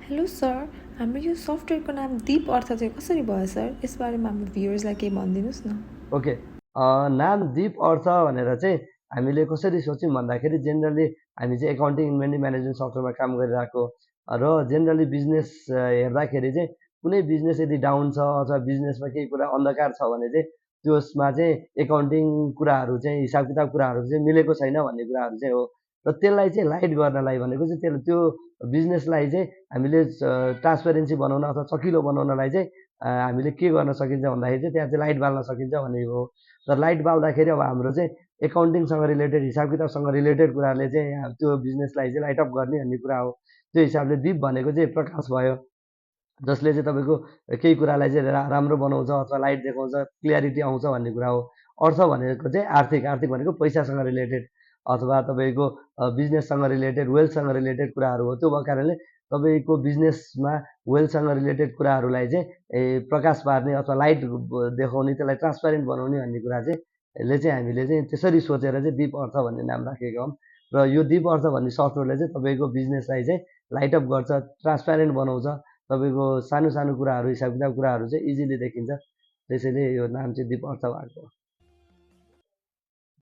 Hello sir, हाम्रो यो सफ्टवेयरको नाम दीप अर्थ चाहिँ कसरी भयो सर? यसबारेमा हाम्रो भ्युअर्सलाई केही भनिदिनुहोस् न। ओके, नाम दिप अर्थ भनेर चाहिँ हामीले कसरी सोच्यौँ भन्दाखेरि जेनरली हामी चाहिँ एकाउन्टिङ इन्भेन्टरी म्यानेजमेन्ट सफ्टवेयरमा काम गरिरहेको र जेनरली बिजनेस हेर्दाखेरि चाहिँ कुनै बिजनेस यदि डाउन छ अथवा बिजनेसमा केही कुरा अन्धकार छ भने चाहिँ त्यसमा चाहिँ एकाउन्टिङ कुराहरू चाहिँ हिसाब किताब कुराहरू चाहिँ मिलेको छैन भन्ने कुराहरू चाहिँ हो र त्यसलाई चाहिँ लाइट गर्नलाई भनेको चाहिँ त्यो बिजनेसलाई चाहिँ हामीले ट्रान्सपेरेन्सी बनाउन अथवा चकिलो बनाउनलाई चाहिँ हामीले के गर्न सकिन्छ भन्दाखेरि चाहिँ त्यहाँ चाहिँ लाइट बाल्न सकिन्छ भन्ने हो। तर लाइट बाल्दाखेरि अब हाम्रो चाहिँ एकाउन्टिङसँग रिलेटेड हिसाब किताबसँग रिलेटेड कुराले चाहिँ त्यो बिजनेसलाई चाहिँ लाइट अप गर्ने भन्ने कुरा हो। त्यो हिसाबले दीप भनेको चाहिँ प्रकाश भयो, जसले चाहिँ तपाईँको केही कुरालाई चाहिँ राम्रो बनाउँछ अथवा लाइट देखाउँछ, क्लियरिटी आउँछ भन्ने कुरा हो। अर्थ भनेको चाहिँ आर्थिक, आर्थिक भनेको पैसासँग रिलेटेड अथवा तपाईँको बिजनेससँग रिलेटेड, वेल्थसँग रिलेटेड कुराहरू हो। त्यो भएको कारणले तपाईँको बिजनेसमा वेल्थसँग रिलेटेड कुराहरूलाई चाहिँ प्रकाश पार्ने अथवा लाइट देखाउने, त्यसलाई ट्रान्सप्यारेन्ट बनाउने भन्ने कुरा चाहिँ यसले चाहिँ हामीले चाहिँ त्यसरी सोचेर चाहिँ दीप अर्थ भन्ने नाम राखेका हौँ। र यो दीप अर्थ भन्ने सफ्टवेयरले चाहिँ तपाईँको बिजनेसलाई चाहिँ लाइट अप गर्छ, ट्रान्सप्यारेन्ट बनाउँछ। तपाईँको सानो सानो कुराहरू, हिसाब किताब कुराहरू चाहिँ इजिली देखिन्छ। त्यसैले यो नाम चाहिँ दीप अर्थ भएको हो।